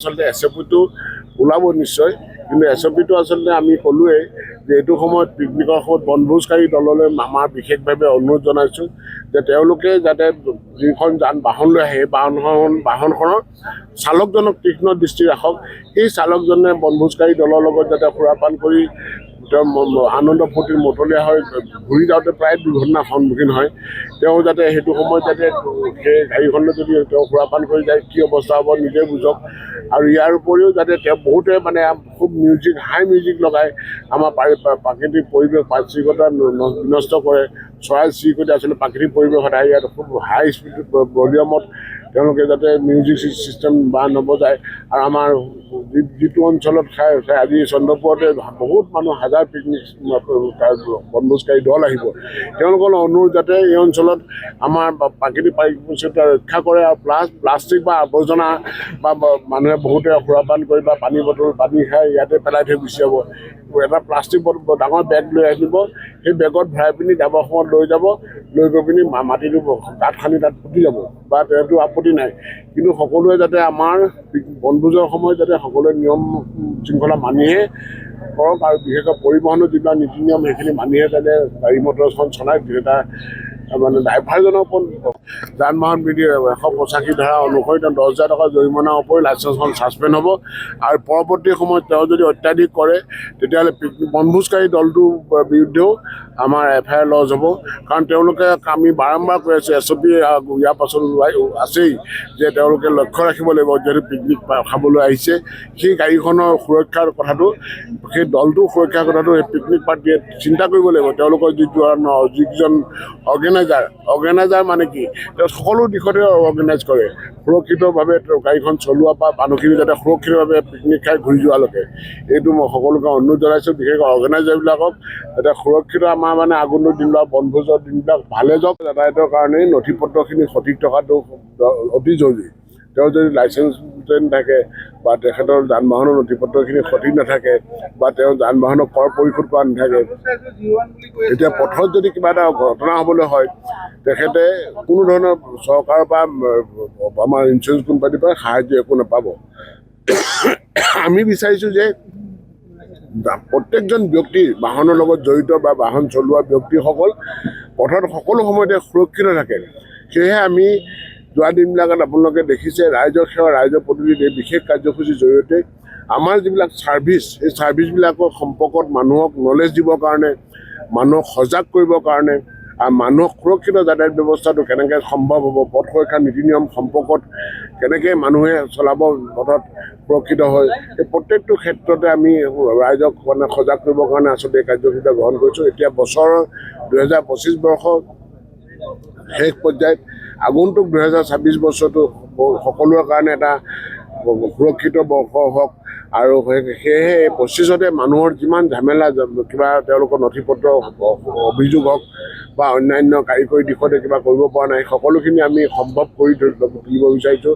আচলতে এছঅ'পিটো ওলাব নিশ্চয়, কিন্তু এছঅ'পিটো আচলতে আমি ক'লোৱেই যে এইটো সময়ত পিকনিকৰ সময়ত বনভোজকাৰী দললৈ আমাৰ বিশেষভাৱে অনুৰোধ জনাইছোঁ যে তেওঁলোকে যাতে যিখন যান বাহন লৈ আহে সেই বাহনখনৰ চালকজনক তীক্ষ্ণ দৃষ্টি ৰাখক। সেই চালকজনে বনভোজকাৰী দলৰ লগত যাতে সুৰাপান কৰি তেওঁ আনন্দ ফূৰ্তিৰ মতলীয়া হৈ ঘূৰি যাওঁতে প্ৰায় দুৰ্ঘটনাৰ সন্মুখীন হয়। তেওঁ যাতে সেইটো সময়ত যাতে সেই গাড়ীখনত যদি তেওঁ সুৰাপান কৰি যায় কি অৱস্থা হ'ব নিজে বুজক। আৰু ইয়াৰ উপৰিও যাতে তেওঁ বহুতে মানে খুব হাই মিউজিক লগাই আমাৰ প্ৰাকৃতিক পৰিৱেশ পাৰিশ্ৰিকতা বিনষ্ট কৰে। চৰাই চিৰিকটি আচলতে প্ৰাকৃতিক পৰিৱেশ সদায় ইয়াত খুব হাই স্পীড ভলিউমত তেওঁলোকে যাতে মিউজিক চিষ্টেম বা নবজায়। আৰু আমাৰ যিটো অঞ্চলত খাই আজি চন্দ্ৰপুৰতে বহুত মানুহ হাজাৰ পিকনিক বনভোজকাৰী দল আহিব, তেওঁলোকৰ অনুৰোধ যাতে এই অঞ্চলত আমাৰ প্ৰাকৃতিক পৰিৱেশতা ৰক্ষা কৰে আৰু প্লাষ্টিক বা আৱৰ্জনা বা মানুহে বহুতে সুৰাপান কৰি বা পানী বটল পানী খাই ইয়াতে পেলাই থৈ গুচি যাব। এটা প্লাষ্টিক ডাঙৰ বেগ লৈ আহিব, সেই বেগত ভৰাই পিনি যাবৰ সময়ত লৈ যাব, লৈ গৈ পিনি মাটিটো গাঁত খান্দি তাত পুতি যাব বা সেইটো আপত্তি নাই। কিন্তু সকলোৱে যাতে আমাৰ বনভোজৰ সময়ত যাতে সকলোৱে নিয়ম শৃংখলা মানিহে কৰক আৰু বিশেষকৈ পৰিবহণৰ যিবিলাক নীতি নিয়ম সেইখিনি মানিহে যাতে গাড়ী মটৰখন চলাই এটা মানে ড্ৰাইভাৰজনৰ ওপৰত যান বাহন বিধি 185 ধাৰা অনুসৰি তেওঁ 10,000 টকা জৰিমনাৰ উপৰি লাইচেঞ্চখন ছাছপেণ্ড হ'ব। আৰু পৰৱৰ্তী সময়ত তেওঁ যদি অত্যাধিক কৰে তেতিয়াহ'লে বনভোজকাৰী দলটোৰ বিৰুদ্ধেও আমাৰ FIR লজ হ'ব। কাৰণ তেওঁলোকে আমি বাৰম্বাৰ কৈ আছোঁ এছঅ'পি ইয়াৰ পাছত আছেই যে তেওঁলোকে লক্ষ্য ৰাখিব লাগিব যিহেতু পিকনিক খাবলৈ আহিছে সেই গাড়ীখনৰ সুৰক্ষাৰ কথাটো, সেই দলটোৰ সুৰক্ষাৰ কথাটো সেই পিকনিক পাৰ্টিয়ে চিন্তা কৰিব লাগিব। তেওঁলোকৰ যিজন অৰ্গেনাইজাৰ মানে কি তেওঁ সকলো দিশতে অৰ্গেনাইজ কৰে সুৰক্ষিতভাৱে গাড়ীখন চলোৱা বা মানুহখিনি যাতে সুৰক্ষিতভাৱে পিকনিক খাই ঘূৰি যোৱালৈকে। এইটো মই সকলোকে অনুৰোধ জনাইছোঁ, বিশেষকৈ অৰ্গেনাইজাৰবিলাকক যাতে সুৰক্ষিত আমাৰ মানে আগন্তুক দিনবিলাক বনভোজৰ দিনবিলাক ভালে যাওক। যাতায়াতৰ কাৰণেই নথি পত্ৰখিনি সঠিক থকাটো অতি জৰুৰী। তেওঁ যদি লাইচেঞ্চ নাথাকে বা তেখেতৰ যান বাহনৰ নথি পত্ৰখিনি সঠিক নাথাকে বা তেওঁ যান বাহনৰ কৰ পৰিশোধ কৰা নাথাকে, এতিয়া পথত যদি কিবা এটা ঘটনা হ'বলৈ হয় তেখেতে কোনো ধৰণৰ চৰকাৰৰ পৰা আমাৰ ইঞ্চুৰেঞ্চ কোম্পানীৰ পৰা সাহায্য একো নাপাব। আমি বিচাৰিছোঁ যে প্ৰত্যেকজন ব্যক্তি বাহনৰ লগত জড়িত বা বাহন চলোৱা ব্যক্তিসকল পথত সকলো সময়তে সুৰক্ষিত থাকে। সেয়েহে আমি যোৱা দিনবিলাকত আপোনালোকে দেখিছে ৰাইজৰ সেৱা ৰাইজৰ প্ৰতিনিধি এই বিশেষ কাৰ্যসূচীৰ জৰিয়তে আমাৰ যিবিলাক ছাৰ্ভিচ সেই ছাৰ্ভিচবিলাকৰ সম্পৰ্কত মানুহক নলেজ দিবৰ কাৰণে, মানুহক সজাগ কৰিবৰ কাৰণে আৰু মানুহক সুৰক্ষিত যাতায়াত ব্যৱস্থাটো কেনেকৈ সম্ভৱ হ'ব, পথ সুৰক্ষাৰ নীতি নিয়ম সম্পৰ্কত কেনেকৈ মানুহে চলাব পথত সুৰক্ষিত হয়, এই প্ৰত্যেকটো ক্ষেত্ৰতে আমি ৰাইজক মানে সজাগ কৰিবৰ কাৰণে আচলতে এই কাৰ্যসূচীটো গ্ৰহণ কৰিছোঁ। এতিয়া বছৰৰ 2025 বৰ্ষৰ শেষ পৰ্যায়ত আগন্তুক 2026 বছৰটো সকলোৰে কাৰণে এটা সুৰক্ষিত বৰ্ষ হওক। আৰু সেয়েহে 25তে মানুহৰ যিমান ঝামেলা কিবা তেওঁলোকৰ নথি পত্ৰ অভিযোগ হওক বা অন্যান্য কাৰিকৰী দিশতে কিবা কৰিব পৰা নাই সকলোখিনি আমি সম্ভৱ কৰি তুলিব বিচাৰিছোঁ।